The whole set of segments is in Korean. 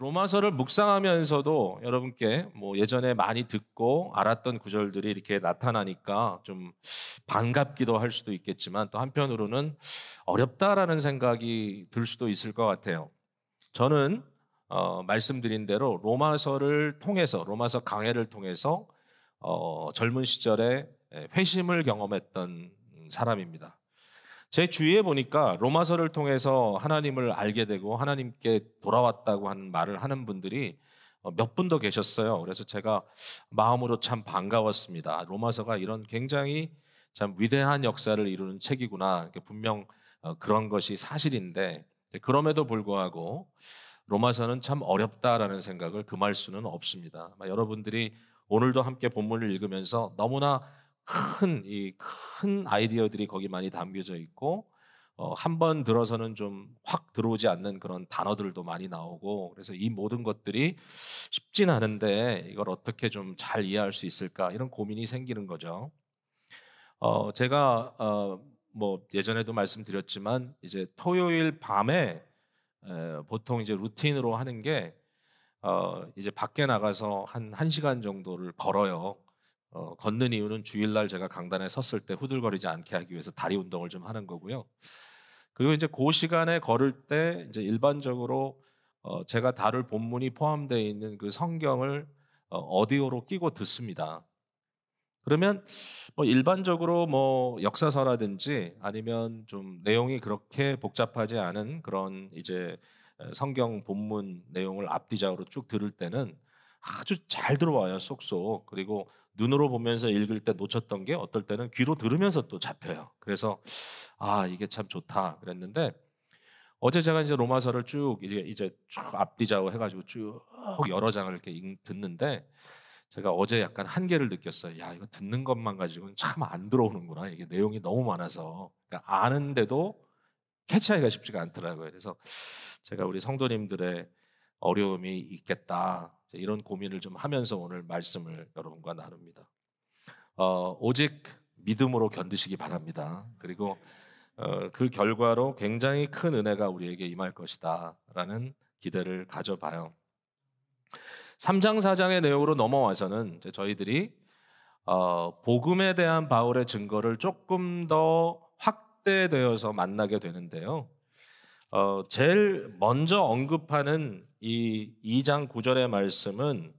로마서를 묵상하면서도 여러분께 뭐 예전에 많이 듣고 알았던 구절들이 이렇게 나타나니까 좀 반갑기도 할 수도 있겠지만 또 한편으로는 어렵다라는 생각이 들 수도 있을 것 같아요. 저는 말씀드린 대로 로마서를 통해서 로마서 강해를 통해서 젊은 시절에 회심을 경험했던 사람입니다. 제 주위에 보니까 로마서를 통해서 하나님을 알게 되고 하나님께 돌아왔다고 하는 말을 하는 분들이 몇 분 더 계셨어요. 그래서 제가 마음으로 참 반가웠습니다. 로마서가 이런 굉장히 참 위대한 역사를 이루는 책이구나. 분명 그런 것이 사실인데 그럼에도 불구하고 로마서는 참 어렵다라는 생각을 금할 수는 없습니다. 아마 여러분들이 오늘도 함께 본문을 읽으면서 너무나 큰 아이디어들이 거기 많이 담겨져 있고 한 번 들어서는 좀 확 들어오지 않는 그런 단어들도 많이 나오고 그래서 이 모든 것들이 쉽진 않은데 이걸 어떻게 좀 잘 이해할 수 있을까 이런 고민이 생기는 거죠. 제가 뭐 예전에도 말씀드렸지만 이제 토요일 밤에 보통 이제 루틴으로 하는 게 이제 밖에 나가서 한 1시간 정도를 걸어요. 걷는 이유는 주일날 제가 강단에 섰을 때 후들거리지 않게 하기 위해서 다리 운동을 좀 하는 거고요. 그리고 이제 그 시간에 걸을 때 이제 일반적으로 제가 다룰 본문이 포함되어 있는 그 성경을 오디오로 끼고 듣습니다. 그러면 뭐 일반적으로 뭐 역사서라든지 아니면 좀 내용이 그렇게 복잡하지 않은 그런 이제 성경 본문 내용을 앞뒤작으로 쭉 들을 때는 아주 잘 들어와요, 쏙쏙. 그리고 눈으로 보면서 읽을 때 놓쳤던 게 어떨 때는 귀로 들으면서 또 잡혀요. 그래서 이게 참 좋다 그랬는데 어제 제가 이제 로마서를 쭉 이제 쭉 앞뒤작으로 해가지고 쭉 여러 장을 이렇게 듣는데 제가 어제 약간 한계를 느꼈어요. 야, 이거 듣는 것만 가지고는 참 안 들어오는구나. 이게 내용이 너무 많아서. 그러니까 아는데도 캐치하기가 쉽지가 않더라고요. 그래서 제가 우리 성도님들의 어려움이 있겠다. 이런 고민을 좀 하면서 오늘 말씀을 여러분과 나눕니다. 오직 믿음으로 견디시기 바랍니다. 그리고 그 결과로 굉장히 큰 은혜가 우리에게 임할 것이다 라는 기대를 가져봐요. 3장 4장의 내용으로 넘어와서는 이제 저희들이 복음에 대한 바울의 증거를 조금 더 확대되어서 만나게 되는데요. 제일 먼저 언급하는 이 2장 9절의 말씀은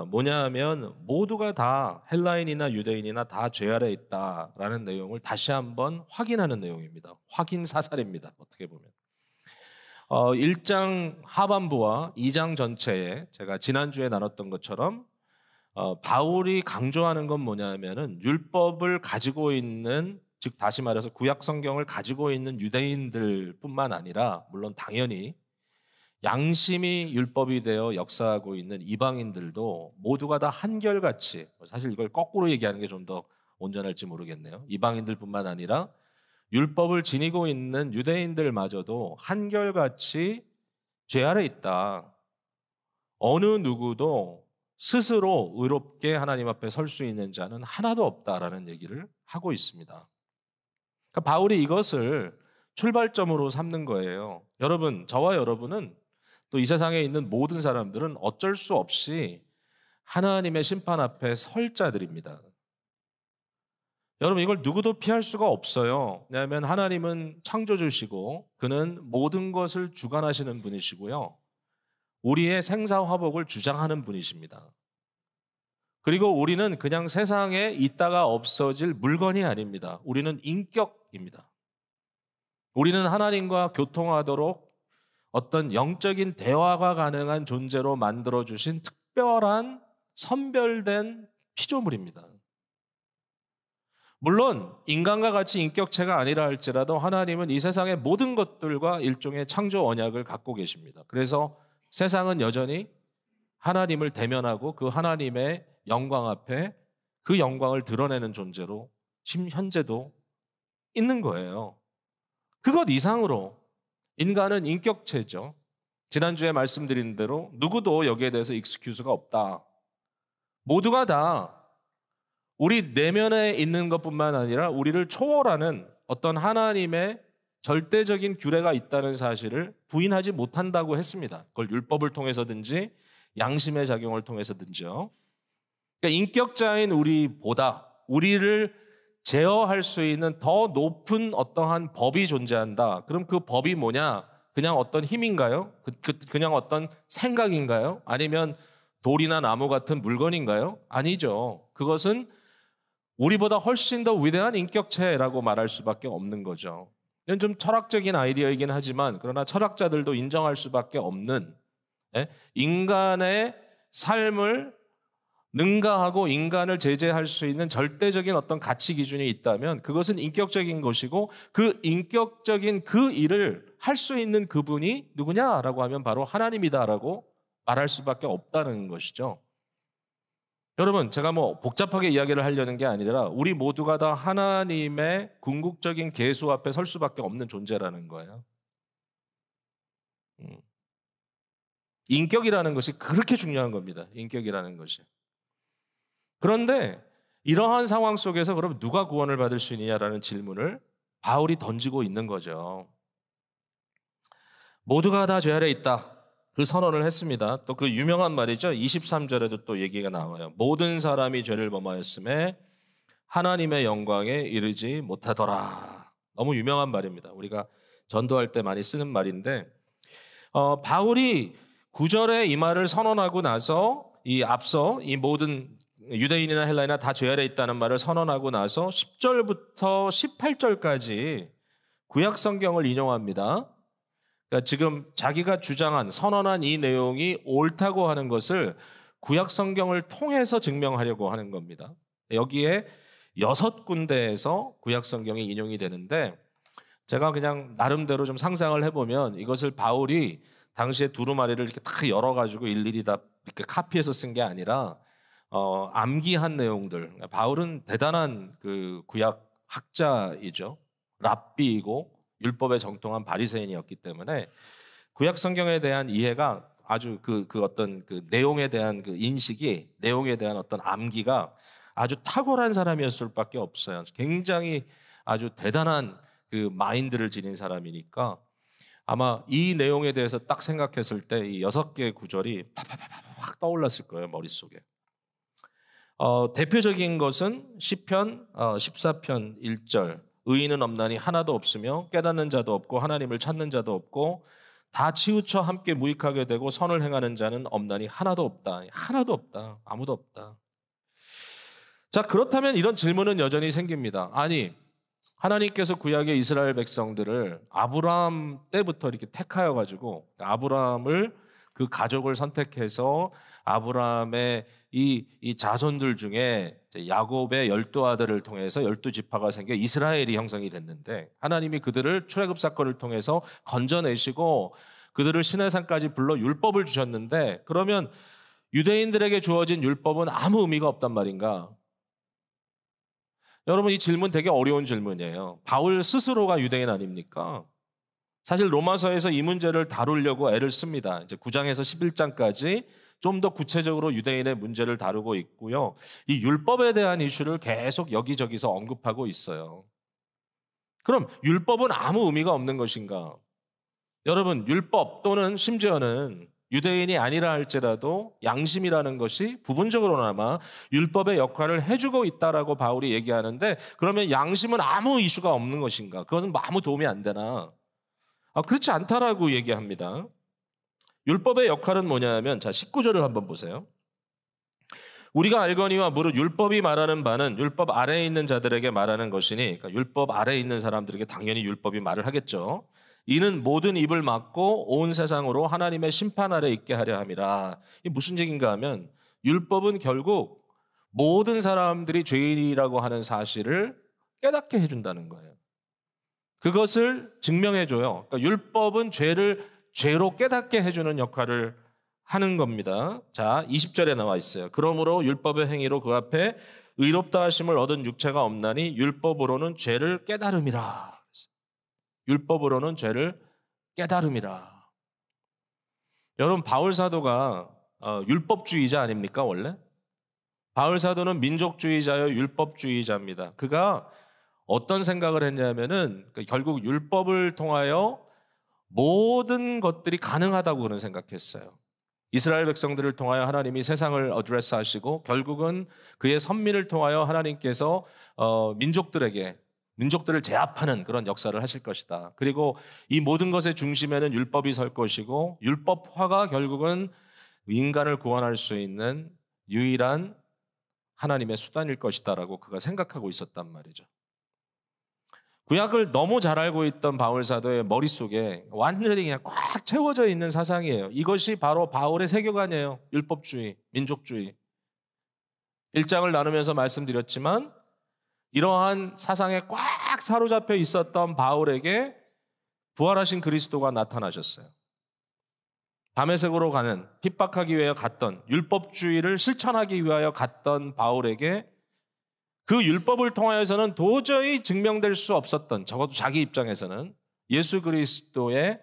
뭐냐 하면 모두가 다 헬라인이나 유대인이나 다 죄 아래 있다라는 내용을 다시 한번 확인하는 내용입니다. 확인 사살입니다. 어떻게 보면. 1장 하반부와 2장 전체에 제가 지난주에 나눴던 것처럼 바울이 강조하는 건 뭐냐면은 율법을 가지고 있는 즉 다시 말해서 구약 성경을 가지고 있는 유대인들뿐만 아니라 물론 당연히 양심이 율법이 되어 역사하고 있는 이방인들도 모두가 다 한결같이 사실 이걸 거꾸로 얘기하는 게 좀 더 온전할지 모르겠네요. 이방인들뿐만 아니라 율법을 지니고 있는 유대인들마저도 한결같이 죄 아래 있다. 어느 누구도 스스로 의롭게 하나님 앞에 설 수 있는 자는 하나도 없다라는 얘기를 하고 있습니다. 그러니까 바울이 이것을 출발점으로 삼는 거예요. 여러분, 저와 여러분은 또 이 세상에 있는 모든 사람들은 어쩔 수 없이 하나님의 심판 앞에 설 자들입니다. 여러분 이걸 누구도 피할 수가 없어요. 왜냐하면 하나님은 창조주시고 그는 모든 것을 주관하시는 분이시고요. 우리의 생사화복을 주장하는 분이십니다. 그리고 우리는 그냥 세상에 있다가 없어질 물건이 아닙니다. 우리는 인격입니다. 우리는 하나님과 교통하도록 어떤 영적인 대화가 가능한 존재로 만들어주신 특별한 선별된 피조물입니다. 물론 인간과 같이 인격체가 아니라 할지라도 하나님은 이 세상의 모든 것들과 일종의 창조 언약을 갖고 계십니다. 그래서 세상은 여전히 하나님을 대면하고 그 하나님의 영광 앞에 그 영광을 드러내는 존재로 현재도 있는 거예요. 그것 이상으로 인간은 인격체죠. 지난주에 말씀드린 대로 누구도 여기에 대해서 익스큐즈가 없다. 모두가 다 우리 내면에 있는 것뿐만 아니라 우리를 초월하는 어떤 하나님의 절대적인 규례가 있다는 사실을 부인하지 못한다고 했습니다. 그걸 율법을 통해서든지 양심의 작용을 통해서든지요. 그러니까 인격자인 우리를 제어할 수 있는 더 높은 어떠한 법이 존재한다. 그럼 그 법이 뭐냐? 그냥 어떤 힘인가요? 그냥 어떤 생각인가요? 아니면 돌이나 나무 같은 물건인가요? 아니죠. 그것은 우리보다 훨씬 더 위대한 인격체라고 말할 수밖에 없는 거죠. 이건 좀 철학적인 아이디어이긴 하지만 그러나 철학자들도 인정할 수밖에 없는 인간의 삶을 능가하고 인간을 제재할 수 있는 절대적인 어떤 가치 기준이 있다면 그것은 인격적인 것이고 그 인격적인 그 일을 할 수 있는 그분이 누구냐라고 하면 바로 하나님이다라고 말할 수밖에 없다는 것이죠. 여러분, 제가 복잡하게 이야기를 하려는 게 아니라 우리 모두가 다 하나님의 궁극적인 계수 앞에 설 수밖에 없는 존재라는 거예요. 인격이라는 것이 그렇게 중요한 겁니다. 인격이라는 것이. 그런데 이러한 상황 속에서 그럼 누가 구원을 받을 수 있느냐라는 질문을 바울이 던지고 있는 거죠. 모두가 다 죄 아래 있다. 그 선언을 했습니다. 또 그 유명한 말이죠. 23절에도 또 얘기가 나와요. 모든 사람이 죄를 범하였음에 하나님의 영광에 이르지 못하더라. 너무 유명한 말입니다. 우리가 전도할 때 많이 쓰는 말인데 바울이 9절에 이 말을 선언하고 나서 앞서 이 모든 유대인이나 헬라인이나 다 죄 아래 있다는 말을 선언하고 나서 10절부터 18절까지 구약 성경을 인용합니다. 그러니까 지금 자기가 선언한 이 내용이 옳다고 하는 것을 구약 성경을 통해서 증명하려고 하는 겁니다. 여기에 6군데에서 구약 성경이 인용이 되는데 제가 그냥 나름대로 좀 상상을 해보면 이것을 바울이 당시에 두루마리를 이렇게 다 열어가지고 일일이 다 이렇게 카피해서 쓴 게 아니라 암기한 내용들. 바울은 대단한 그 구약 학자이죠. 랍비이고 율법에 정통한 바리새인이었기 때문에 구약 성경에 대한 이해가 아주 그 어떤 그 내용에 대한 그 인식이, 내용에 대한 어떤 암기가 아주 탁월한 사람이었을 수밖에 없어요. 굉장히 아주 대단한 그 마인드를 지닌 사람이니까 아마 이 내용에 대해서 딱 생각했을 때 이 6개의 구절이 팍팍팍팍 떠올랐을 거예요, 머릿속에. 대표적인 것은 시편 14편 1절. 의인은 없나니 하나도 없으며 깨닫는 자도 없고 하나님을 찾는 자도 없고 다 치우쳐 함께 무익하게 되고 선을 행하는 자는 없나니 하나도 없다. 하나도 없다. 아무도 없다. 자, 그렇다면 이런 질문은 여전히 생깁니다. 아니, 하나님께서 구약의 이스라엘 백성들을 아브라함 때부터 이렇게 택하여 가지고 아브라함을 그 가족을 선택해서 아브라함의 이 자손들 중에 야곱의 12아들을 통해서 12지파가 생겨 이스라엘이 형성이 됐는데 하나님이 그들을 출애굽 사건을 통해서 건져내시고 그들을 시내산까지 불러 율법을 주셨는데 그러면 유대인들에게 주어진 율법은 아무 의미가 없단 말인가? 여러분, 이 질문 되게 어려운 질문이에요. 바울 스스로가 유대인 아닙니까? 사실 로마서에서 이 문제를 다루려고 애를 씁니다. 이제 9장에서 11장까지 좀 더 구체적으로 유대인의 문제를 다루고 있고요. 이 율법에 대한 이슈를 계속 여기저기서 언급하고 있어요. 그럼 율법은 아무 의미가 없는 것인가? 여러분, 율법 또는 심지어는 유대인이 아니라 할지라도 양심이라는 것이 부분적으로나마 율법의 역할을 해주고 있다라고 바울이 얘기하는데 그러면 양심은 아무 이슈가 없는 것인가? 그것은 아무 도움이 안 되나? 그렇지 않다라고 얘기합니다. 율법의 역할은 뭐냐면 자 19절을 한번 보세요. 우리가 알거니와 무릇 율법이 말하는 바는 율법 아래에 있는 자들에게 말하는 것이니 그러니까 율법 아래에 있는 사람들에게 당연히 율법이 말을 하겠죠. 이는 모든 입을 막고 온 세상으로 하나님의 심판 아래 있게 하려 함이라. 이게 무슨 얘기인가 하면 율법은 결국 모든 사람들이 죄인이라고 하는 사실을 깨닫게 해준다는 거예요. 그것을 증명해줘요. 그러니까 율법은 죄로 깨닫게 해주는 역할을 하는 겁니다. 자, 20절에 나와 있어요. 그러므로 율법의 행위로 그 앞에 의롭다 하심을 얻은 육체가 없나니 율법으로는 죄를 깨달음이라. 율법으로는 죄를 깨달음이라. 여러분, 바울 사도가 율법주의자 아닙니까 원래? 바울 사도는 민족주의자여 율법주의자입니다. 그가 어떤 생각을 했냐면은 결국 율법을 통하여 모든 것들이 가능하다고 그런 생각했어요. 이스라엘 백성들을 통하여 하나님이 세상을 어드레스 하시고 결국은 그의 선민을 통하여 하나님께서 민족들을 제압하는 그런 역사를 하실 것이다. 그리고 이 모든 것의 중심에는 율법이 설 것이고 율법화가 결국은 인간을 구원할 수 있는 유일한 하나님의 수단일 것이다라고 그가 생각하고 있었단 말이죠. 구약을 너무 잘 알고 있던 바울 사도의 머릿속에 완전히 그냥 꽉 채워져 있는 사상이에요. 이것이 바로 바울의 세계관이에요. 율법주의, 민족주의. 1장을 나누면서 말씀드렸지만 이러한 사상에 꽉 사로잡혀 있었던 바울에게 부활하신 그리스도가 나타나셨어요. 다메섹으로 가는, 핍박하기 위하여 갔던, 율법주의를 실천하기 위하여 갔던 바울에게 그 율법을 통하여서는 도저히 증명될 수 없었던, 적어도 자기 입장에서는 예수 그리스도의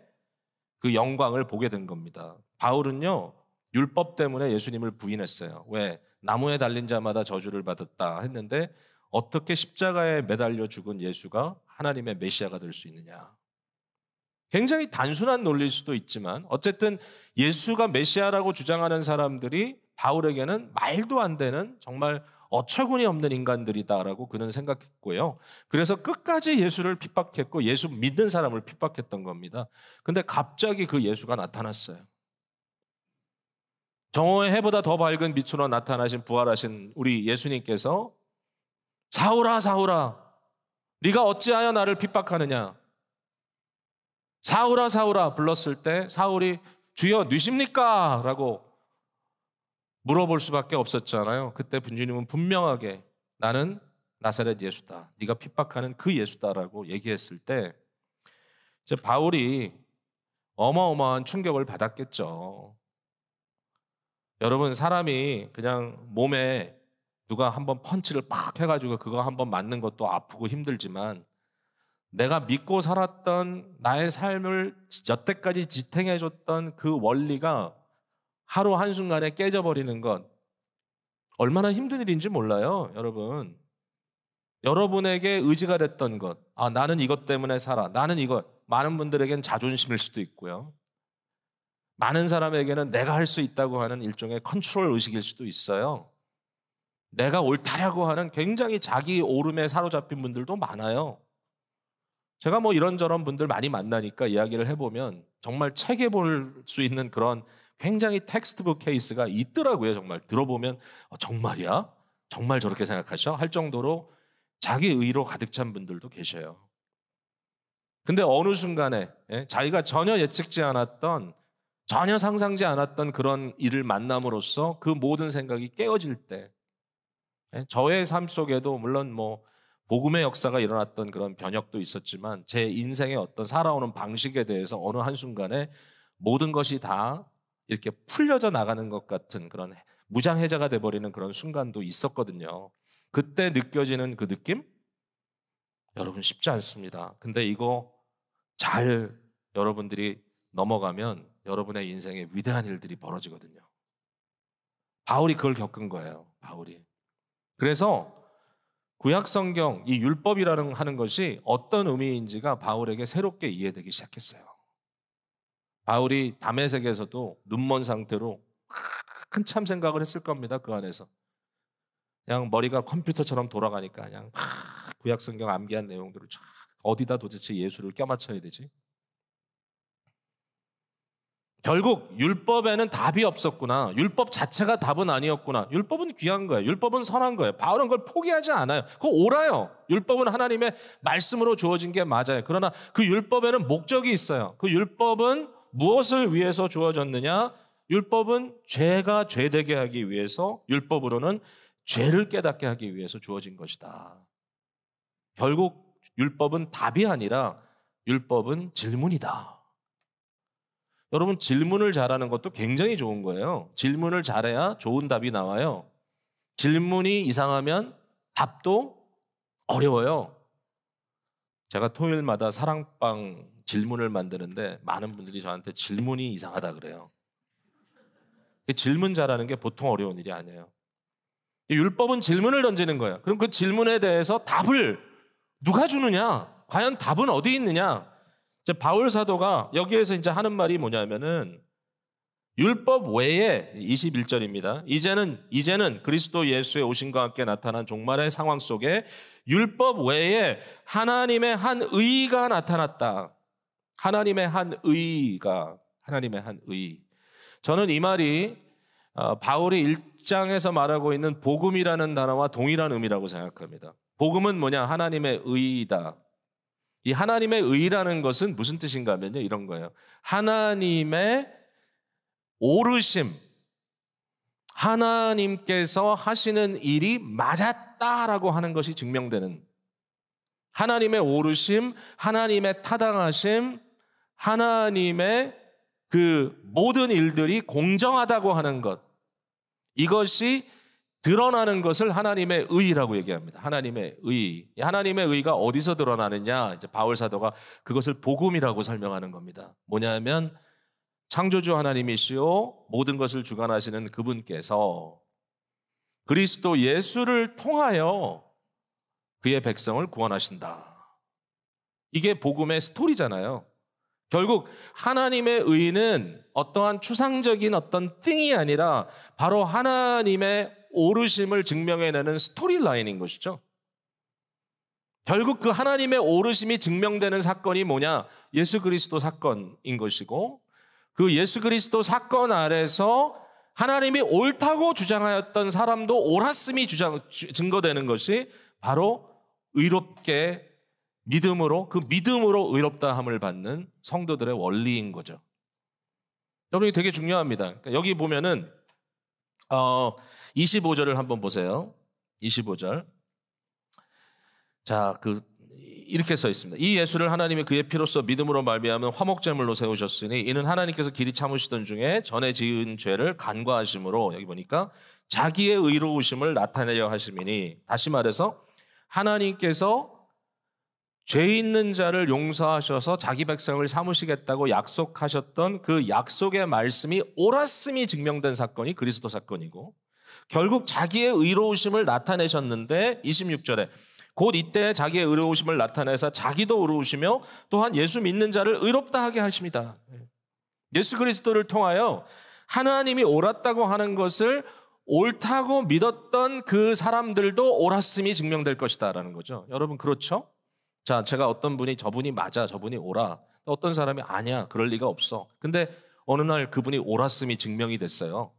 그 영광을 보게 된 겁니다. 바울은요, 율법 때문에 예수님을 부인했어요. 왜? 나무에 달린 자마다 저주를 받았다 했는데 어떻게 십자가에 매달려 죽은 예수가 하나님의 메시아가 될 수 있느냐. 굉장히 단순한 논리일 수도 있지만 어쨌든 예수가 메시아라고 주장하는 사람들이 바울에게는 말도 안 되는 정말 어처구니 없는 인간들이다라고 그는 생각했고요. 그래서 끝까지 예수를 핍박했고 예수 믿는 사람을 핍박했던 겁니다. 근데 갑자기 그 예수가 나타났어요. 정오의 해보다 더 밝은 빛으로 나타나신 부활하신 우리 예수님께서 사울아 사울아 네가 어찌하여 나를 핍박하느냐. 사울아 사울아 불렀을 때 사울이 주여 누십니까? 라고 물어볼 수밖에 없었잖아요. 그때 주님은 분명하게 나는 나사렛 예수다. 네가 핍박하는 그 예수다라고 얘기했을 때 이제 바울이 어마어마한 충격을 받았겠죠. 여러분 사람이 그냥 몸에 누가 한번 펀치를 팍 해가지고 그거 한번 맞는 것도 아프고 힘들지만 내가 믿고 살았던 나의 삶을 여태까지 지탱해줬던 그 원리가 하루 한순간에 깨져버리는 것 얼마나 힘든 일인지 몰라요, 여러분. 여러분에게 의지가 됐던 것, 나는 이것 때문에 살아. 나는 이것. 많은 분들에겐 자존심일 수도 있고요. 많은 사람에게는 내가 할 수 있다고 하는 일종의 컨트롤 의식일 수도 있어요. 내가 옳다라고 하는 굉장히 자기 오름에 사로잡힌 분들도 많아요. 제가 이런저런 분들 많이 만나니까 이야기를 해보면 정말 책에 볼 수 있는 그런 굉장히 텍스트북 케이스가 있더라고요. 정말 들어보면 정말이야? 정말 저렇게 생각하셔? 할 정도로 자기 의로 가득 찬 분들도 계셔요. 근데 어느 순간에 자기가 전혀 예측지 않았던 전혀 상상지 않았던 그런 일을 만남으로써 그 모든 생각이 깨어질 때 저의 삶 속에도 물론 복음의 역사가 일어났던 그런 변혁도 있었지만 제 인생의 어떤 살아오는 방식에 대해서 어느 한순간에 모든 것이 다 이렇게 풀려져 나가는 것 같은 그런 무장해제가 돼버리는 그런 순간도 있었거든요. 그때 느껴지는 그 느낌? 여러분 쉽지 않습니다. 근데 이거 잘 여러분들이 넘어가면 여러분의 인생에 위대한 일들이 벌어지거든요. 바울이 그걸 겪은 거예요. 바울이. 그래서 구약 성경 이 율법이라는 하는 것이 어떤 의미인지가 바울에게 새롭게 이해되기 시작했어요. 바울이 다메섹에서도 눈먼 상태로 한참 생각을 했을 겁니다. 그 안에서 그냥 머리가 컴퓨터처럼 돌아가니까 그냥 구약 성경 암기한 내용들을 어디다 도대체 예수를 껴맞춰야 되지? 결국 율법에는 답이 없었구나. 율법 자체가 답은 아니었구나. 율법은 귀한 거예요. 율법은 선한 거예요. 바울은 그걸 포기하지 않아요. 그거 옳아요. 율법은 하나님의 말씀으로 주어진 게 맞아요. 그러나 그 율법에는 목적이 있어요. 그 율법은 무엇을 위해서 주어졌느냐? 율법은 죄가 죄되게 하기 위해서, 율법으로는 죄를 깨닫게 하기 위해서 주어진 것이다. 결국 율법은 답이 아니라 율법은 질문이다. 여러분 질문을 잘하는 것도 굉장히 좋은 거예요. 질문을 잘해야 좋은 답이 나와요. 질문이 이상하면 답도 어려워요. 제가 토요일마다 사랑방 질문을 만드는데 많은 분들이 저한테 질문이 이상하다 그래요. 질문 잘하는 게 보통 어려운 일이 아니에요. 율법은 질문을 던지는 거예요. 그럼 그 질문에 대해서 답을 누가 주느냐? 과연 답은 어디 있느냐? 이제 바울 사도가 여기에서 이제 하는 말이 뭐냐면은 율법 외에 21절입니다. 이제는 그리스도 예수의 오심과 함께 나타난 종말의 상황 속에 율법 외에 하나님의 한 의가 나타났다. 하나님의 한 의가, 하나님의 한 의. 저는 이 말이 바울이 1장에서 말하고 있는 복음이라는 단어와 동일한 의미라고 생각합니다. 복음은 뭐냐? 하나님의 의이다. 이 하나님의 의라는 것은 무슨 뜻인가 하면요, 이런 거예요. 하나님의 오르심, 하나님께서 하시는 일이 맞았다라고 하는 것이 증명되는, 하나님의 오르심, 하나님의 타당하심, 하나님의 그 모든 일들이 공정하다고 하는 것, 이것이 드러나는 것을 하나님의 의라고 얘기합니다. 하나님의 의. 하나님의 의가 어디서 드러나느냐? 이제 바울 사도가 그것을 복음이라고 설명하는 겁니다. 뭐냐면 창조주 하나님이시오 모든 것을 주관하시는 그분께서 그리스도 예수를 통하여 그의 백성을 구원하신다. 이게 복음의 스토리잖아요. 결국 하나님의 의는 어떠한 추상적인 어떤 띵이 아니라 바로 하나님의 오르심을 증명해내는 스토리라인인 것이죠. 결국 그 하나님의 오르심이 증명되는 사건이 뭐냐? 예수 그리스도 사건인 것이고, 그 예수 그리스도 사건 아래서 하나님이 옳다고 주장하였던 사람도 옳았음이 증거되는 것이 바로 의롭게 믿음으로, 그 믿음으로 의롭다함을 받는 성도들의 원리인 거죠. 여러분이 되게 중요합니다. 그러니까 여기 보면은 25절을 한번 보세요. 25절. 자, 이렇게 써 있습니다. 이 예수를 하나님이 그의 피로써 믿음으로 말미암아 화목제물로 세우셨으니 이는 하나님께서 길이 참으시던 중에 전에 지은 죄를 간과하심으로, 여기 보니까 자기의 의로우심을 나타내려 하심이니, 다시 말해서 하나님께서 죄 있는 자를 용서하셔서 자기 백성을 삼으시겠다고 약속하셨던 그 약속의 말씀이 옳았음이 증명된 사건이 그리스도 사건이고, 결국 자기의 의로우심을 나타내셨는데 26절에 곧 이때 자기의 의로우심을 나타내서 자기도 의로우시며 또한 예수 믿는 자를 의롭다 하게 하십니다. 예수 그리스도를 통하여 하나님이 옳았다고 하는 것을 옳다고 믿었던 그 사람들도 옳았음이 증명될 것이다라는 거죠. 여러분 그렇죠? 자, 제가 어떤 분이 저분이 맞아, 저분이 옳아. 어떤 사람이 아니야, 그럴 리가 없어. 근데 어느 날 그분이 옳았음이 증명이 됐어요.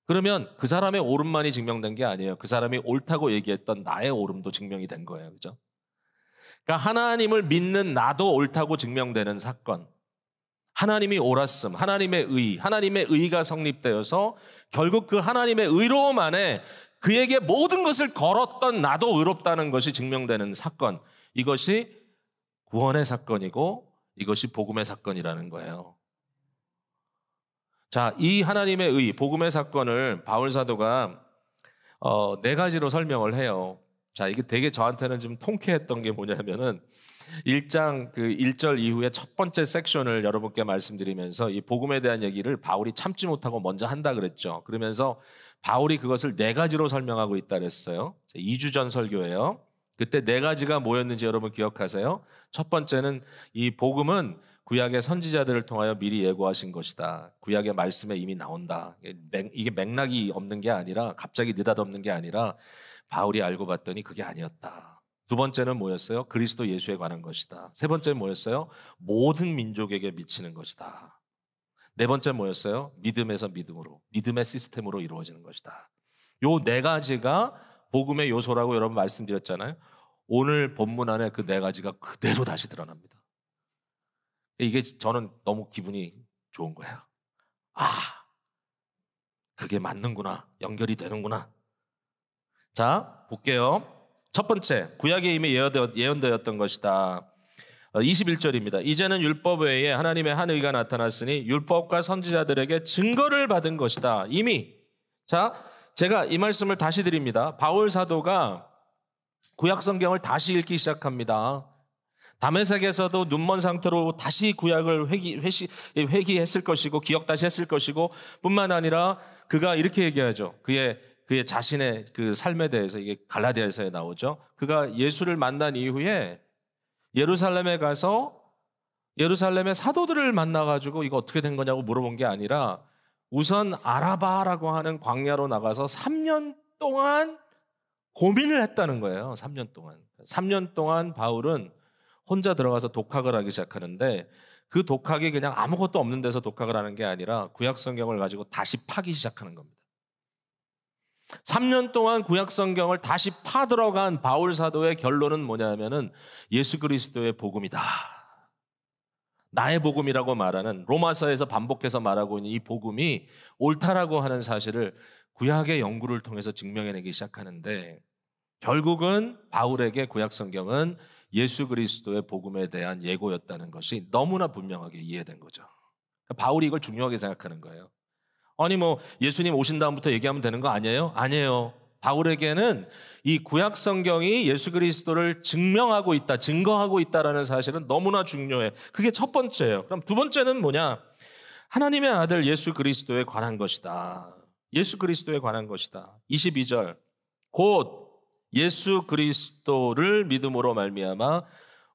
그러면 그 사람의 옳음만이 증명된 게 아니에요. 그 사람이 옳다고 얘기했던 나의 옳음도 증명이 된 거예요. 그죠? 그러니까 하나님을 믿는 나도 옳다고 증명되는 사건. 하나님이 옳았음, 하나님의 의가 성립되어서 결국 그 하나님의 의로움 안에 그에게 모든 것을 걸었던 나도 의롭다는 것이 증명되는 사건. 이것이 구원의 사건이고 이것이 복음의 사건이라는 거예요. 자, 이 하나님의 의, 복음의 사건을 바울 사도가 4가지로 설명을 해요. 자, 이게 되게 저한테는 좀 통쾌했던 게 뭐냐면은 1장 1절 이후에 첫 번째 섹션을 여러분께 말씀드리면서 이 복음에 대한 얘기를 바울이 참지 못하고 먼저 한다 그랬죠. 그러면서 바울이 그것을 4가지로 설명하고 있다 그랬어요. 2주 전 설교예요. 그때 4가지가 뭐였는지 여러분 기억하세요? 첫 번째는 이 복음은 구약의 선지자들을 통하여 미리 예고하신 것이다. 구약의 말씀에 이미 나온다. 이게 맥락이 없는 게 아니라, 갑자기 느닷없는 게 아니라 바울이 알고 봤더니 그게 아니었다. 두 번째는 뭐였어요? 그리스도 예수에 관한 것이다. 세 번째는 뭐였어요? 모든 민족에게 미치는 것이다. 네 번째 뭐였어요? 믿음에서 믿음으로, 믿음의 시스템으로 이루어지는 것이다. 요 4가지가 복음의 요소라고 여러분 말씀드렸잖아요. 오늘 본문 안에 그 4가지가 그대로 다시 드러납니다. 이게 저는 너무 기분이 좋은 거예요. 아, 그게 맞는구나. 연결이 되는구나. 자, 볼게요. 첫 번째, 구약에 이미 예언되었던 것이다. 21절입니다. 이제는 율법 외에 하나님의 한 의가 나타났으니 율법과 선지자들에게 증거를 받은 것이다. 이미. 자, 제가 이 말씀을 다시 드립니다. 바울 사도가 구약 성경을 다시 읽기 시작합니다. 다메섹에서도 눈먼 상태로 다시 구약을 회귀했을 것이고 기억 다시 했을 것이고 뿐만 아니라 그가 이렇게 얘기하죠. 그의 그의 자신의 그 삶에 대해서 이게 갈라디아서에 나오죠. 그가 예수를 만난 이후에 예루살렘에 가서 예루살렘의 사도들을 만나가지고 이거 어떻게 된 거냐고 물어본 게 아니라 우선 아라바라고 하는 광야로 나가서 3년 동안 고민을 했다는 거예요. 3년 동안. 3년 동안 바울은 혼자 들어가서 독학을 하기 시작하는데 그 독학이 그냥 아무것도 없는 데서 독학을 하는 게 아니라 구약 성경을 가지고 다시 파기 시작하는 겁니다. 3년 동안 구약 성경을 다시 파 들어간 바울 사도의 결론은 뭐냐면은 예수 그리스도의 복음이다. 나의 복음이라고 말하는 로마서에서 반복해서 말하고 있는 이 복음이 옳다라고 하는 사실을 구약의 연구를 통해서 증명해내기 시작하는데 결국은 바울에게 구약 성경은 예수 그리스도의 복음에 대한 예고였다는 것이 너무나 분명하게 이해된 거죠. 바울이 이걸 중요하게 생각하는 거예요. 아니 뭐 예수님 오신 다음부터 얘기하면 되는 거 아니에요? 아니에요. 바울에게는 이 구약 성경이 예수 그리스도를 증명하고 있다, 증거하고 있다라는 사실은 너무나 중요해. 그게 첫 번째예요. 그럼 두 번째는 뭐냐? 하나님의 아들 예수 그리스도에 관한 것이다. 예수 그리스도에 관한 것이다. 22절. 곧 예수 그리스도를 믿음으로 말미암아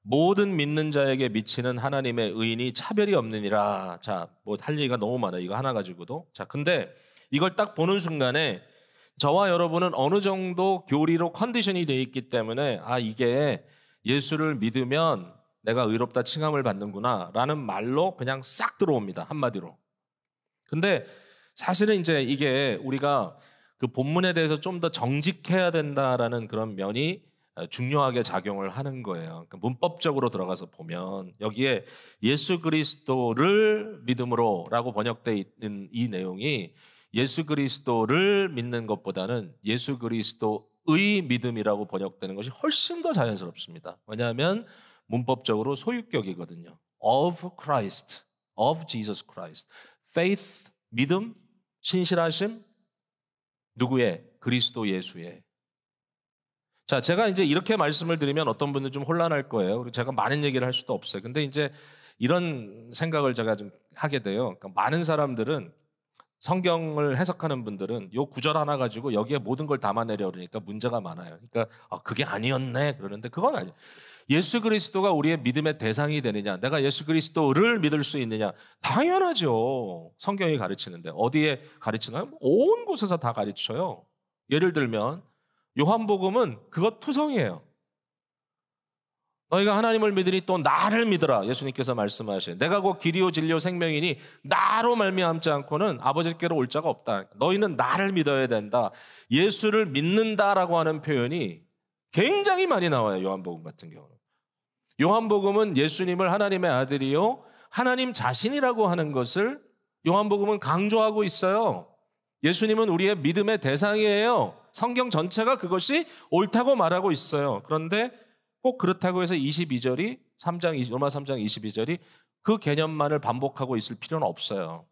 모든 믿는 자에게 미치는 하나님의 의인이 차별이 없느니라. 자, 뭐 할 얘기가 너무 많아요. 이거 하나 가지고도. 자, 근데 이걸 딱 보는 순간에 저와 여러분은 어느 정도 교리로 컨디션이 되어 있기 때문에 이게 예수를 믿으면 내가 의롭다 칭함을 받는구나 라는 말로 그냥 싹 들어옵니다. 한마디로. 근데 사실은 이제 이게 우리가 그 본문에 대해서 좀 더 정직해야 된다라는 그런 면이 중요하게 작용을 하는 거예요. 그러니까 문법적으로 들어가서 보면 여기에 예수 그리스도를 믿음으로라고 번역되어 있는 이 내용이 예수 그리스도를 믿는 것보다는 예수 그리스도의 믿음이라고 번역되는 것이 훨씬 더 자연스럽습니다. 왜냐하면 문법적으로 소유격이거든요. Of Christ, of Jesus Christ. Faith, 믿음, 신실하심, 누구의? 그리스도 예수의. 자, 제가 이제 이렇게 말씀을 드리면 어떤 분들은 좀 혼란할 거예요. 제가 많은 얘기를 할 수도 없어요. 근데 이제 이런 생각을 제가 좀 하게 돼요. 그러니까 많은 사람들은 성경을 해석하는 분들은 요 구절 하나 가지고 여기에 모든 걸 담아내려 그러니까 문제가 많아요. 그러니까 그게 아니었네 그러는데 그건 아니에요. 예수 그리스도가 우리의 믿음의 대상이 되느냐, 내가 예수 그리스도를 믿을 수 있느냐, 당연하죠. 성경이 가르치는데 어디에 가르치나요? 온 곳에서 다 가르쳐요. 예를 들면 요한복음은 그것 투성이에요. 너희가 하나님을 믿으니 또 나를 믿으라. 예수님께서 말씀하신 내가 곧 길이요 진리요 생명이니 나로 말미암지 않고는 아버지께로 올 자가 없다. 너희는 나를 믿어야 된다. 예수를 믿는다라고 하는 표현이 굉장히 많이 나와요. 요한복음 같은 경우는. 요한복음은 예수님을 하나님의 아들이요 하나님 자신이라고 하는 것을 요한복음은 강조하고 있어요. 예수님은 우리의 믿음의 대상이에요. 성경 전체가 그것이 옳다고 말하고 있어요. 그런데 꼭 그렇다고 해서 22절이 로마 3장 22절이 그 개념만을 반복하고 있을 필요는 없어요.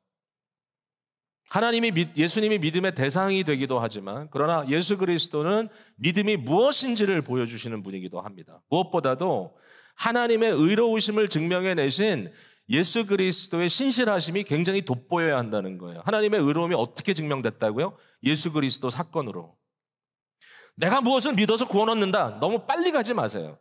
예수님이 믿음의 대상이 되기도 하지만 그러나 예수 그리스도는 믿음이 무엇인지를 보여주시는 분이기도 합니다. 무엇보다도 하나님의 의로우심을 증명해내신 예수 그리스도의 신실하심이 굉장히 돋보여야 한다는 거예요. 하나님의 의로움이 어떻게 증명됐다고요? 예수 그리스도 사건으로. 내가 무엇을 믿어서 구원 얻는다. 너무 빨리 가지 마세요.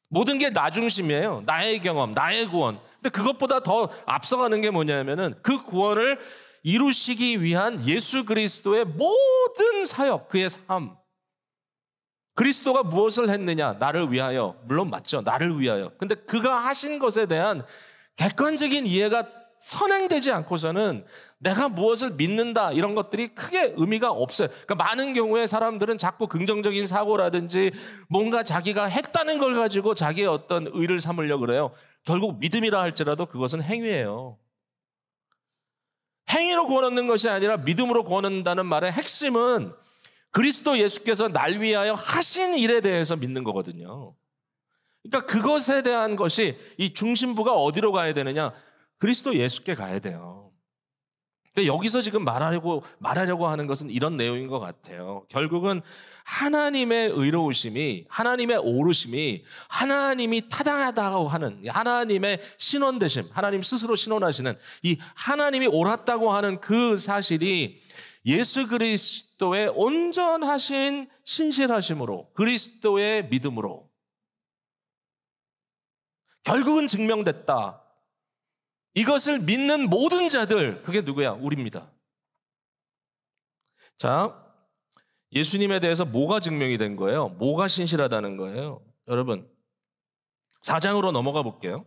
모든 게 나 중심이에요. 나의 경험, 나의 구원. 근데 그것보다 더 앞서가는 게 뭐냐면은 그 구원을 이루시기 위한 예수 그리스도의 모든 사역, 그의 삶. 그리스도가 무엇을 했느냐? 나를 위하여. 물론 맞죠. 나를 위하여. 근데 그가 하신 것에 대한 객관적인 이해가 선행되지 않고서는 내가 무엇을 믿는다 이런 것들이 크게 의미가 없어요. 그러니까 많은 경우에 사람들은 자꾸 긍정적인 사고라든지 뭔가 자기가 했다는 걸 가지고 자기의 어떤 의를 삼으려고 그래요. 결국 믿음이라 할지라도 그것은 행위예요. 행위로 구원 얻는 것이 아니라 믿음으로 구원 얻는다는 말의 핵심은 그리스도 예수께서 날 위하여 하신 일에 대해서 믿는 거거든요. 그러니까 그것에 대한 것이 이 중심부가 어디로 가야 되느냐? 그리스도 예수께 가야 돼요. 그러니까 여기서 지금 말하려고 하는 것은 이런 내용인 것 같아요. 결국은 하나님의 의로우심이, 하나님의 오르심이, 하나님이 타당하다고 하는 하나님의 신원되심, 하나님 스스로 신원하시는 이 하나님이 옳았다고 하는 그 사실이 예수 그리스도의 온전하신 신실하심으로, 그리스도의 믿음으로 결국은 증명됐다. 이것을 믿는 모든 자들, 그게 누구야? 우리입니다. 자, 예수님에 대해서 뭐가 증명이 된 거예요? 뭐가 신실하다는 거예요? 여러분, 4장으로 넘어가 볼게요.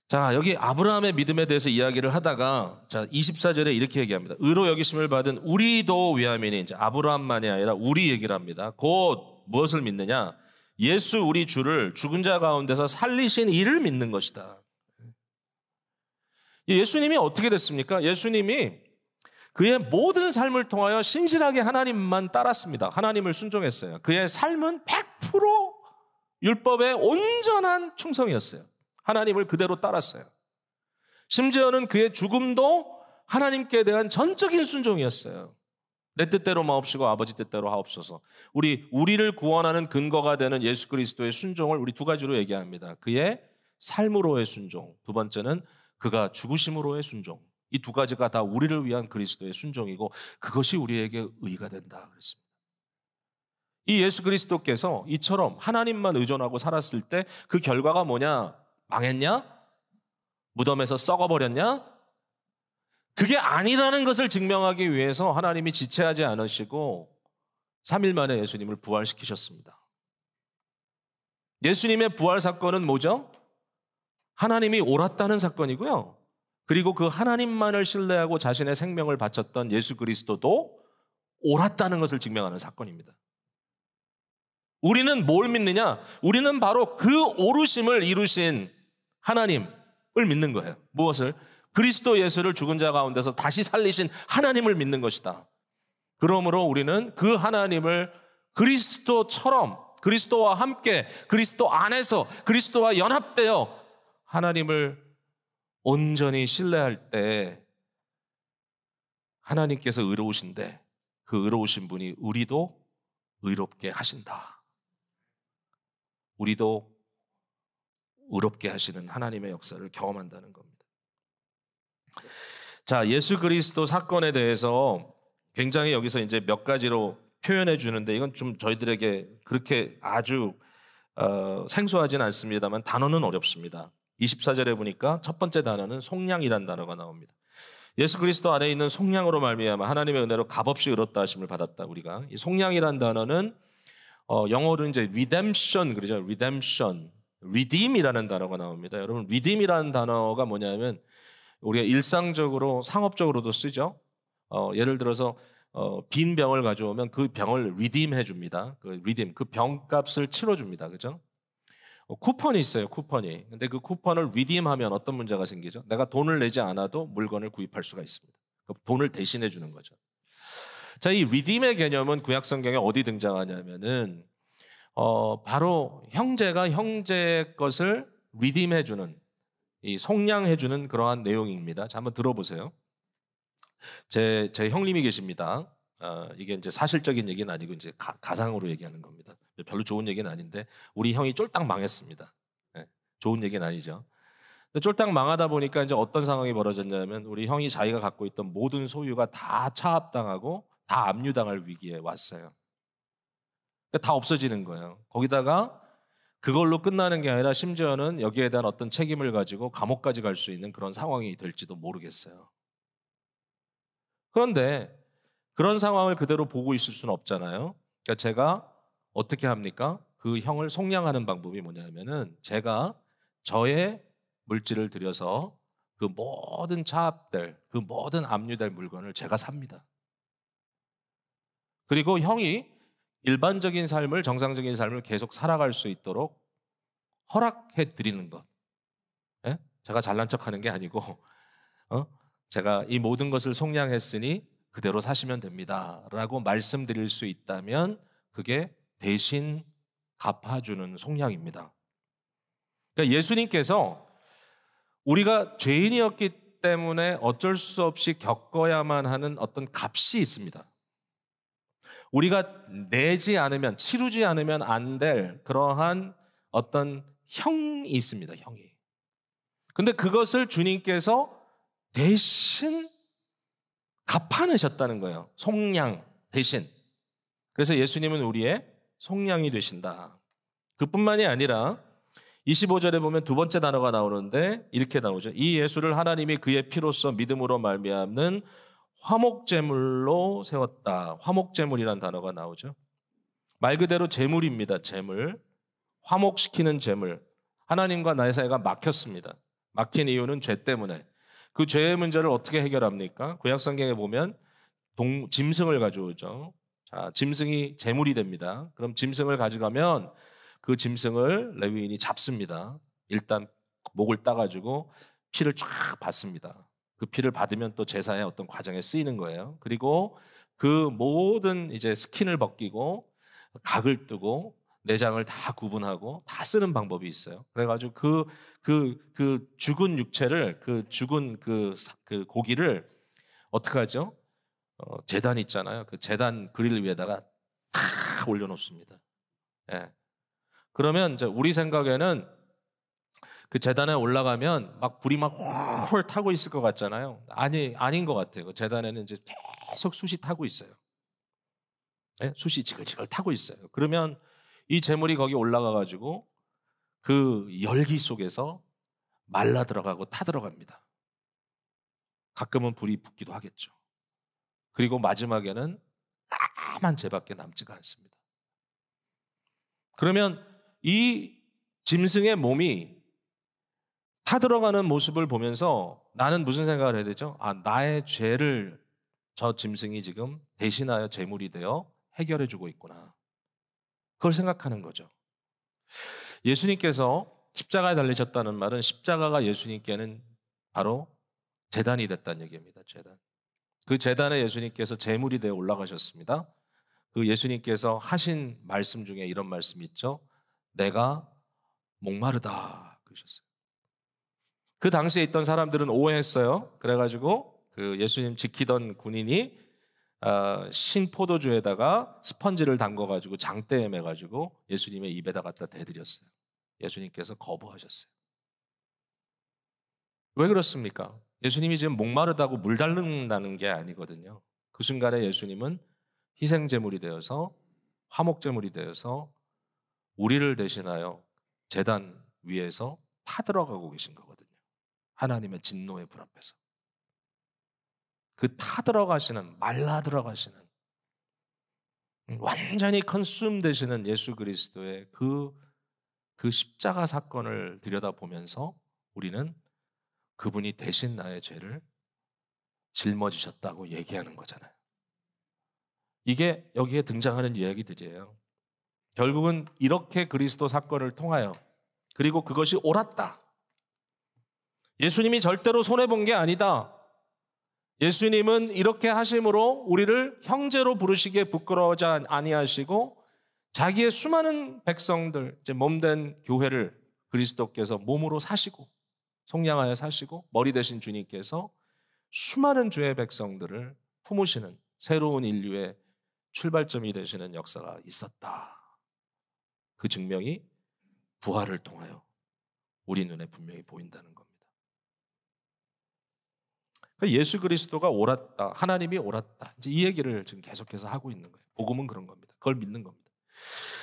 자, 여기 아브라함의 믿음에 대해서 이야기를 하다가, 자, 24절에 이렇게 얘기합니다. 의로 여기심을 받은 우리도 위함이니, 이제 아브라함만이 아니라 우리 얘기를 합니다. 곧 무엇을 믿느냐? 예수 우리 주를 죽은 자 가운데서 살리신 이를 믿는 것이다. 예수님이 어떻게 됐습니까? 예수님이 그의 모든 삶을 통하여 신실하게 하나님만 따랐습니다. 하나님을 순종했어요. 그의 삶은 100% 율법의 온전한 충성이었어요. 하나님을 그대로 따랐어요. 심지어는 그의 죽음도 하나님께 대한 전적인 순종이었어요. 내 뜻대로 마옵시고 아버지 뜻대로 하옵소서. 우리를 구원하는 근거가 되는 예수 그리스도의 순종을 우리 두 가지로 얘기합니다. 그의 삶으로의 순종, 두 번째는 그가 죽으심으로의 순종. 이 두 가지가 다 우리를 위한 그리스도의 순종이고 그것이 우리에게 의가 된다 그랬습니다. 이 예수 그리스도께서 이처럼 하나님만 의존하고 살았을 때 그 결과가 뭐냐? 망했냐? 무덤에서 썩어버렸냐? 그게 아니라는 것을 증명하기 위해서 하나님이 지체하지 않으시고 3일 만에 예수님을 부활시키셨습니다. 예수님의 부활 사건은 뭐죠? 하나님이 옳았다는 사건이고요. 그리고 그 하나님만을 신뢰하고 자신의 생명을 바쳤던 예수 그리스도도 옳았다는 것을 증명하는 사건입니다. 우리는 뭘 믿느냐? 우리는 바로 그 옳으심을 이루신 하나님을 믿는 거예요. 무엇을? 그리스도 예수를 죽은 자 가운데서 다시 살리신 하나님을 믿는 것이다. 그러므로 우리는 그 하나님을 그리스도처럼, 그리스도와 함께, 그리스도 안에서, 그리스도와 연합되어 하나님을 온전히 신뢰할 때 하나님께서 의로우신데 그 의로우신 분이 우리도 의롭게 하신다. 우리도 의롭게 하시는 하나님의 역사를 경험한다는 겁니다. 자, 예수 그리스도 사건에 대해서 굉장히 여기서 이제 몇 가지로 표현해 주는데 이건 좀 저희들에게 그렇게 아주 생소하진 않습니다만 단어는 어렵습니다. 24절에 보니까 첫 번째 단어는 속량이라는 단어가 나옵니다. 예수 그리스도 안에 있는 속량으로 말미암아 하나님의 은혜로 값없이 의롭다 하심을 받았다. 우리가 이 속량이라는 단어는 영어로 이제 redemption 그러죠. redemption, redeem이라는 단어가 나옵니다. 여러분, redeem이라는 단어가 뭐냐면 우리가 일상적으로 상업적으로도 쓰죠. 예를 들어서 빈 병을 가져오면 그 병을 redeem 해줍니다. 그 redeem, 그 병값을 치러줍니다. 그죠? 쿠폰이 있어요. 쿠폰이. 근데 그 쿠폰을 redeem하면 어떤 문제가 생기죠? 내가 돈을 내지 않아도 물건을 구입할 수가 있습니다. 돈을 대신해 주는 거죠. 자, 이 redeem의 개념은 구약 성경에 어디 등장하냐면은 바로 형제가 형제의 것을 redeem해 주는, 이 속량해 주는 그러한 내용입니다. 자, 한번 들어보세요. 제 형님이 계십니다. 이게 이제 사실적인 얘기는 아니고 이제 가상으로 얘기하는 겁니다. 별로 좋은 얘기는 아닌데 우리 형이 쫄딱 망했습니다. 네, 좋은 얘기는 아니죠. 근데 쫄딱 망하다 보니까 이제 어떤 상황이 벌어졌냐면 우리 형이 자기가 갖고 있던 모든 소유가 다 차압당하고 다 압류당할 위기에 왔어요. 다 없어지는 거예요. 거기다가 그걸로 끝나는 게 아니라 심지어는 여기에 대한 어떤 책임을 가지고 감옥까지 갈 수 있는 그런 상황이 될지도 모르겠어요. 그런데 그런 상황을 그대로 보고 있을 수는 없잖아요. 그러니까 제가 어떻게 합니까? 그 형을 속량하는 방법이 뭐냐면은 제가 저의 물질을 들여서 그 모든 차압될, 그 모든 압류될 물건을 제가 삽니다. 그리고 형이 일반적인 삶을, 정상적인 삶을 계속 살아갈 수 있도록 허락해 드리는 것. 예? 제가 잘난 척하는 게 아니고 제가 이 모든 것을 속량했으니 그대로 사시면 됩니다 라고 말씀드릴 수 있다면 그게 대신 갚아주는 속량입니다. 그러니까 예수님께서 우리가 죄인이었기 때문에 어쩔 수 없이 겪어야만 하는 어떤 값이 있습니다. 우리가 내지 않으면, 치르지 않으면 안 될 그러한 어떤 형이 있습니다. 형이. 근데 그것을 주님께서 대신 갚아내셨다는 거예요. 속량 대신. 그래서 예수님은 우리의 속량이 되신다. 그뿐만이 아니라 25절에 보면 두 번째 단어가 나오는데 이렇게 나오죠. 이 예수를 하나님이 그의 피로써 믿음으로 말미암는 화목제물로 세웠다. 화목제물이라는 단어가 나오죠. 말 그대로 제물입니다. 제물. 화목시키는 제물. 하나님과 나의 사이가 막혔습니다. 막힌 이유는 죄 때문에. 그 죄의 문제를 어떻게 해결합니까? 구약성경에 보면 짐승을 가져오죠. 자, 짐승이 제물이 됩니다. 그럼 짐승을 가져가면 그 짐승을 레위인이 잡습니다. 일단 목을 따가지고 피를 쫙 받습니다. 그 피를 받으면 또 제사의 어떤 과정에 쓰이는 거예요. 그리고 그 모든 이제 스킨을 벗기고 각을 뜨고 내장을 다 구분하고 다 쓰는 방법이 있어요. 그래가지고 그 죽은 육체를 그 죽은 그 고기를 어떻게 하죠? 제단 있잖아요. 그 제단 그릴 위에다가 다 올려놓습니다. 예. 그러면 이제 우리 생각에는 그 제단에 올라가면 막 불이 막 홀 타고 있을 것 같잖아요. 아닌 것 같아요. 그 제단에는 이제 계속 숯이 타고 있어요. 예? 숯이 지글지글 타고 있어요. 그러면 이 재물이 거기 올라가가지고 그 열기 속에서 말라 들어가고 타 들어갑니다. 가끔은 불이 붙기도 하겠죠. 그리고 마지막에는 까만 재밖에 남지가 않습니다. 그러면 이 짐승의 몸이 타들어가는 모습을 보면서 나는 무슨 생각을 해야 되죠? 나의 죄를 저 짐승이 지금 대신하여 제물이 되어 해결해 주고 있구나. 그걸 생각하는 거죠. 예수님께서 십자가에 달리셨다는 말은 십자가가 예수님께는 바로 제단이 됐다는 얘기입니다. 제단. 그 제단에 예수님께서 제물이 되어 올라가셨습니다. 그 예수님께서 하신 말씀 중에 이런 말씀이 있죠. 내가 목마르다 그러셨어요. 그 당시에 있던 사람들은 오해했어요. 그래가지고 그 예수님 지키던 군인이 신포도주에다가 스펀지를 담궈가지고 장대에 매가지고 예수님의 입에다 갖다 대드렸어요. 예수님께서 거부하셨어요. 왜 그렇습니까? 예수님이 지금 목마르다고 물 달른다는 게 아니거든요. 그 순간에 예수님은 희생제물이 되어서 화목제물이 되어서 우리를 대신하여 제단 위에서 타들어가고 계신 거거든요. 하나님의 진노의 불 앞에서. 그 타들어가시는, 말라 들어가시는, 완전히 컨숨 되시는 예수 그리스도의 그 십자가 사건을 들여다보면서 우리는 그분이 대신 나의 죄를 짊어지셨다고 얘기하는 거잖아요. 이게 여기에 등장하는 이야기들이에요. 결국은 이렇게 그리스도 사건을 통하여 그리고 그것이 옳았다. 예수님이 절대로 손해본 게 아니다. 예수님은 이렇게 하심으로 우리를 형제로 부르시기에 부끄러워하지 아니하시고 자기의 수많은 백성들, 이제 몸된 교회를 그리스도께서 몸으로 사시고 속량하여 사시고 머리 되신 주님께서 수많은 주의 백성들을 품으시는 새로운 인류의 출발점이 되시는 역사가 있었다. 그 증명이 부활을 통하여 우리 눈에 분명히 보인다는 겁니다. 예수 그리스도가 옳았다. 하나님이 옳았다. 이제 이 얘기를 지금 계속해서 하고 있는 거예요. 복음은 그런 겁니다. 그걸 믿는 겁니다.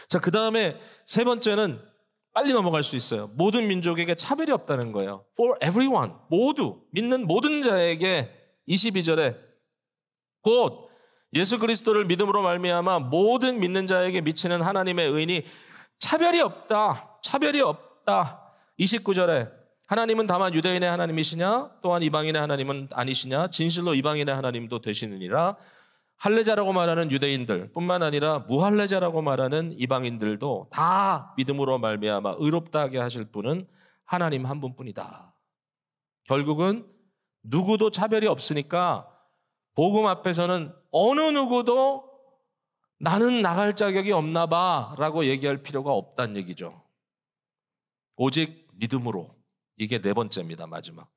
자, 그 다음에 세 번째는 빨리 넘어갈 수 있어요. 모든 민족에게 차별이 없다는 거예요. For everyone. 모두. 믿는 모든 자에게 22절에 곧 예수 그리스도를 믿음으로 말미암아 모든 믿는 자에게 미치는 하나님의 의인이 차별이 없다. 차별이 없다. 29절에 하나님은 다만 유대인의 하나님이시냐 또한 이방인의 하나님은 아니시냐 진실로 이방인의 하나님도 되시느니라. 할례자라고 말하는 유대인들 뿐만 아니라 무할례자라고 말하는 이방인들도 다 믿음으로 말미암아 의롭다 하게 하실 분은 하나님 한 분뿐이다. 결국은 누구도 차별이 없으니까 복음 앞에서는 어느 누구도 나는 나갈 자격이 없나 봐 라고 얘기할 필요가 없다는 얘기죠. 오직 믿음으로. 이게 네 번째입니다. 마지막.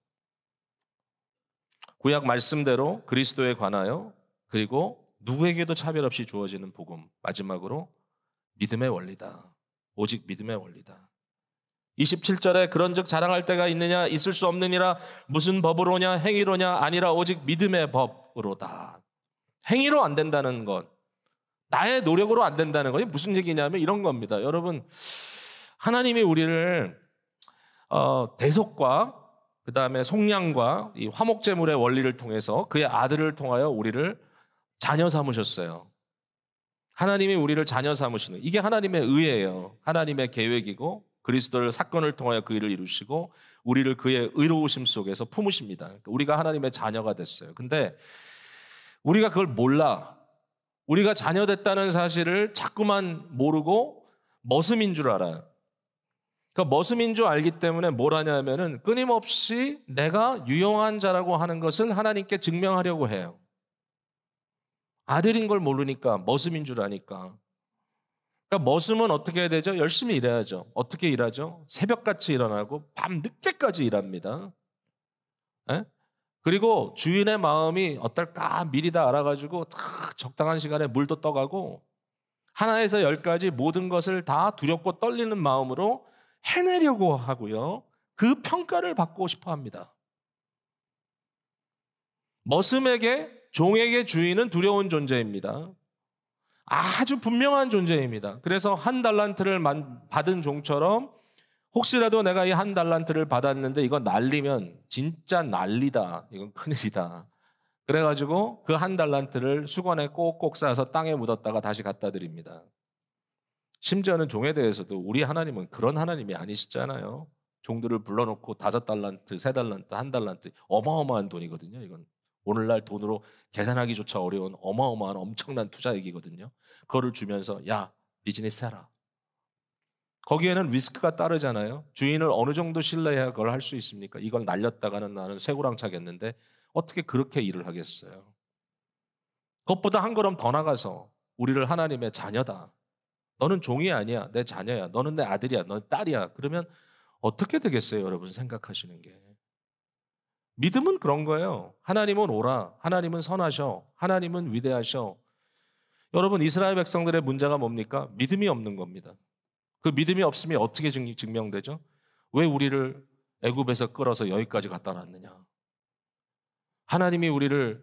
구약 말씀대로 그리스도에 관하여 그리고 누구에게도 차별 없이 주어지는 복음. 마지막으로 믿음의 원리다. 오직 믿음의 원리다. 27절에 그런즉 자랑할 때가 있느냐 있을 수 없느니라. 무슨 법으로냐 행위로냐 아니라 오직 믿음의 법으로다. 행위로 안 된다는 것, 나의 노력으로 안 된다는 것이 무슨 얘기냐면 이런 겁니다. 여러분, 하나님이 우리를 대속과 그 다음에 속량과 이 화목제물의 원리를 통해서 그의 아들을 통하여 우리를 자녀 삼으셨어요. 하나님이 우리를 자녀 삼으시는, 이게 하나님의 의예요. 하나님의 계획이고 그리스도를 사건을 통하여 그 일을 이루시고 우리를 그의 의로우심 속에서 품으십니다. 그러니까 우리가 하나님의 자녀가 됐어요. 근데 우리가 그걸 몰라. 우리가 자녀 됐다는 사실을 자꾸만 모르고 머슴인 줄 알아요. 그러니까 머슴인 줄 알기 때문에 뭘 하냐면은 끊임없이 내가 유용한 자라고 하는 것을 하나님께 증명하려고 해요. 아들인 걸 모르니까, 머슴인 줄 아니까. 그러니까 머슴은 어떻게 해야 되죠? 열심히 일해야죠. 어떻게 일하죠? 새벽같이 일어나고 밤 늦게까지 일합니다. 에? 그리고 주인의 마음이 어떨까 미리 다 알아가지고 딱 적당한 시간에 물도 떠가고 하나에서 열까지 모든 것을 다 두렵고 떨리는 마음으로 해내려고 하고요. 그 평가를 받고 싶어 합니다. 머슴에게, 종에게 주인은 두려운 존재입니다. 아주 분명한 존재입니다. 그래서 1달란트를 받은 종처럼 혹시라도 내가 이 1달란트를 받았는데 이거 날리면 진짜 난리다. 이건 큰일이다. 그래가지고 그 1달란트를 수건에 꼭꼭 싸서 땅에 묻었다가 다시 갖다 드립니다. 심지어는 종에 대해서도 우리 하나님은 그런 하나님이 아니시잖아요. 종들을 불러놓고 5달란트, 3달란트, 1달란트 어마어마한 돈이거든요. 이건 오늘날 돈으로 계산하기조차 어려운 어마어마한 엄청난 투자액이거든요. 그거를 주면서 야, 비즈니스 해라. 거기에는 리스크가 따르잖아요. 주인을 어느 정도 신뢰해야 그걸 할 수 있습니까? 이걸 날렸다가는 나는 쇠고랑 차겠는데 어떻게 그렇게 일을 하겠어요? 그것보다 한 걸음 더 나가서 우리를 하나님의 자녀다. 너는 종이 아니야. 내 자녀야. 너는 내 아들이야. 너는 딸이야. 그러면 어떻게 되겠어요, 여러분 생각하시는 게. 믿음은 그런 거예요. 하나님은 오라. 하나님은 선하셔. 하나님은 위대하셔. 여러분, 이스라엘 백성들의 문제가 뭡니까? 믿음이 없는 겁니다. 그 믿음이 없으면 어떻게 증명되죠? 왜 우리를 애굽에서 끌어서 여기까지 갖다 놨느냐? 하나님이 우리를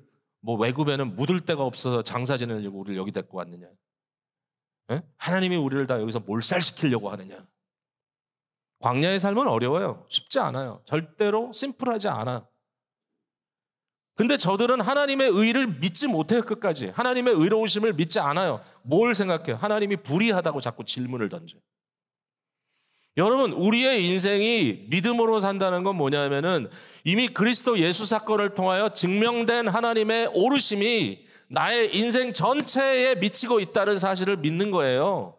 외국에는 묻을 데가 없어서 장사 지내려고 우리를 여기 데리고 왔느냐? 예? 하나님이 우리를 다 여기서 몰살시키려고 하느냐? 광야의 삶은 어려워요. 쉽지 않아요. 절대로 심플하지 않아. 근데 저들은 하나님의 의를 믿지 못해요, 끝까지. 하나님의 의로우심을 믿지 않아요. 뭘 생각해요? 하나님이 불의하다고 자꾸 질문을 던져요. 여러분, 우리의 인생이 믿음으로 산다는 건 뭐냐면은 이미 그리스도 예수 사건을 통하여 증명된 하나님의 오르심이 나의 인생 전체에 미치고 있다는 사실을 믿는 거예요.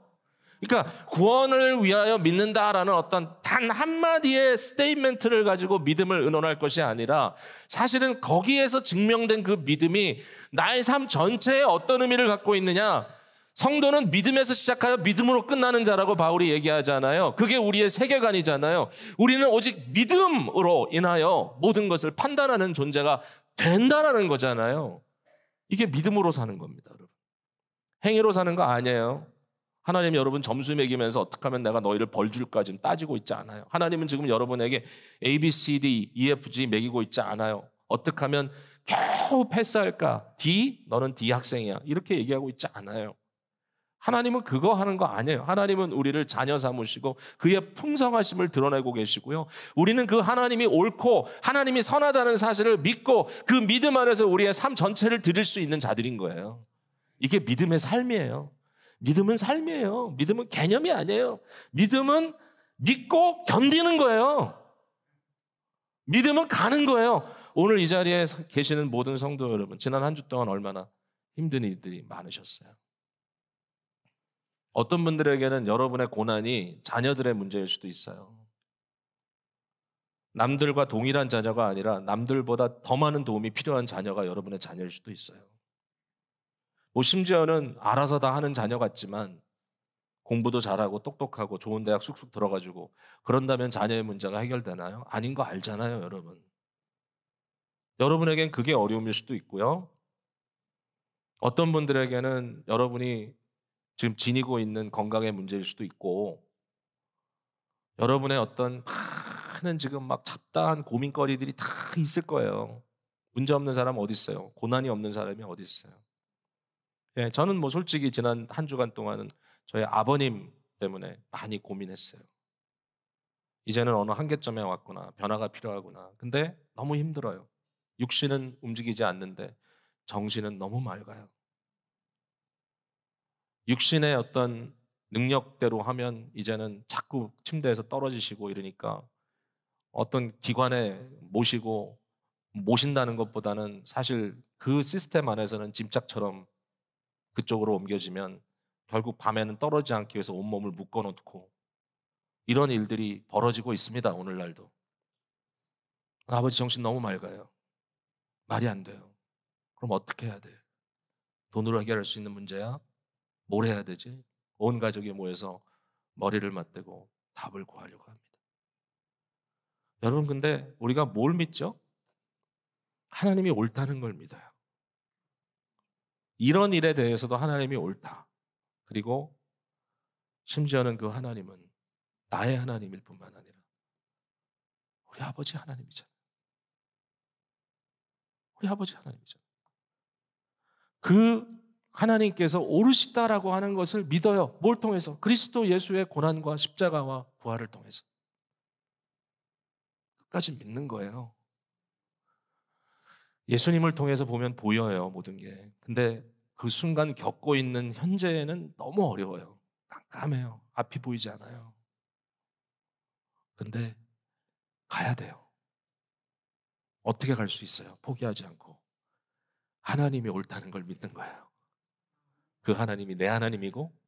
그러니까 구원을 위하여 믿는다라는 어떤 단 한마디의 스테이트먼트를 가지고 믿음을 의논할 것이 아니라 사실은 거기에서 증명된 그 믿음이 나의 삶 전체에 어떤 의미를 갖고 있느냐. 성도는 믿음에서 시작하여 믿음으로 끝나는 자라고 바울이 얘기하잖아요. 그게 우리의 세계관이잖아요. 우리는 오직 믿음으로 인하여 모든 것을 판단하는 존재가 된다라는 거잖아요. 이게 믿음으로 사는 겁니다, 여러분. 행위로 사는 거 아니에요. 하나님 여러분 점수 매기면서 어떻게 하면 내가 너희를 벌 줄까 지금 따지고 있지 않아요. 하나님은 지금 여러분에게 A, B, C, D, E, F, G 매기고 있지 않아요. 어떻게 하면 겨우 패스할까? D? 너는 D 학생이야. 이렇게 얘기하고 있지 않아요. 하나님은 그거 하는 거 아니에요. 하나님은 우리를 자녀 삼으시고 그의 풍성하심을 드러내고 계시고요. 우리는 그 하나님이 옳고 하나님이 선하다는 사실을 믿고 그 믿음 안에서 우리의 삶 전체를 드릴 수 있는 자들인 거예요. 이게 믿음의 삶이에요. 믿음은 삶이에요. 믿음은 개념이 아니에요. 믿음은 믿고 견디는 거예요. 믿음은 가는 거예요. 오늘 이 자리에 계시는 모든 성도 여러분, 지난 한 주 동안 얼마나 힘든 일들이 많으셨어요. 어떤 분들에게는 여러분의 고난이 자녀들의 문제일 수도 있어요. 남들과 동일한 자녀가 아니라 남들보다 더 많은 도움이 필요한 자녀가 여러분의 자녀일 수도 있어요. 심지어는 알아서 다 하는 자녀 같지만 공부도 잘하고 똑똑하고 좋은 대학 쑥쑥 들어가지고 그런다면 자녀의 문제가 해결되나요? 아닌 거 알잖아요, 여러분. 여러분에겐 그게 어려움일 수도 있고요. 어떤 분들에게는 여러분이 지금 지니고 있는 건강의 문제일 수도 있고 여러분의 어떤 많은 지금 막 잡다한 고민거리들이 다 있을 거예요. 문제 없는 사람 어디 있어요? 고난이 없는 사람이 어디 있어요? 예, 저는 뭐 솔직히 지난 한 주간 동안은 저희 아버님 때문에 많이 고민했어요. 이제는 어느 한계점에 왔구나. 변화가 필요하구나. 근데 너무 힘들어요. 육신은 움직이지 않는데 정신은 너무 맑아요. 육신의 어떤 능력대로 하면 이제는 자꾸 침대에서 떨어지시고 이러니까 어떤 기관에 모신다는 것보다는 사실 그 시스템 안에서는 짐짝처럼 그쪽으로 옮겨지면 결국 밤에는 떨어지지 않기 위해서 온몸을 묶어놓고 이런 일들이 벌어지고 있습니다. 오늘날도. 아버지 정신 너무 맑아요. 말이 안 돼요. 그럼 어떻게 해야 돼? 돈으로 해결할 수 있는 문제야? 뭘 해야 되지? 온 가족이 모여서 머리를 맞대고 답을 구하려고 합니다. 여러분, 근데 우리가 뭘 믿죠? 하나님이 옳다는 걸 믿어요. 이런 일에 대해서도 하나님이 옳다. 그리고 심지어는 그 하나님은 나의 하나님일 뿐만 아니라 우리 아버지 하나님이잖아요. 우리 아버지 하나님이잖아요. 그 하나님께서 옳으시다라고 하는 것을 믿어요. 뭘 통해서? 그리스도 예수의 고난과 십자가와 부활을 통해서. 끝까지 믿는 거예요. 예수님을 통해서 보면 보여요, 모든 게. 근데 그 순간 겪고 있는 현재에는 너무 어려워요. 깜깜해요. 앞이 보이지 않아요. 근데 가야 돼요. 어떻게 갈 수 있어요? 포기하지 않고. 하나님이 옳다는 걸 믿는 거예요. 그 하나님이 내 하나님이고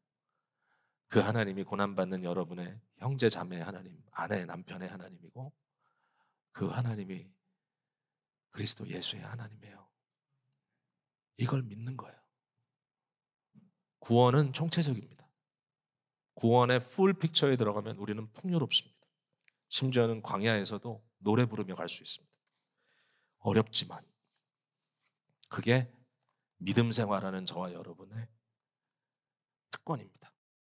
그 하나님이 고난받는 여러분의 형제 자매의 하나님, 아내 남편의 하나님이고 그 하나님이 그리스도 예수의 하나님이에요. 이걸 믿는 거예요. 구원은 총체적입니다. 구원의 풀 픽처에 들어가면 우리는 풍요롭습니다. 심지어는 광야에서도 노래 부르며 갈 수 있습니다. 어렵지만 그게 믿음 생활하는 저와 여러분의 특권입니다.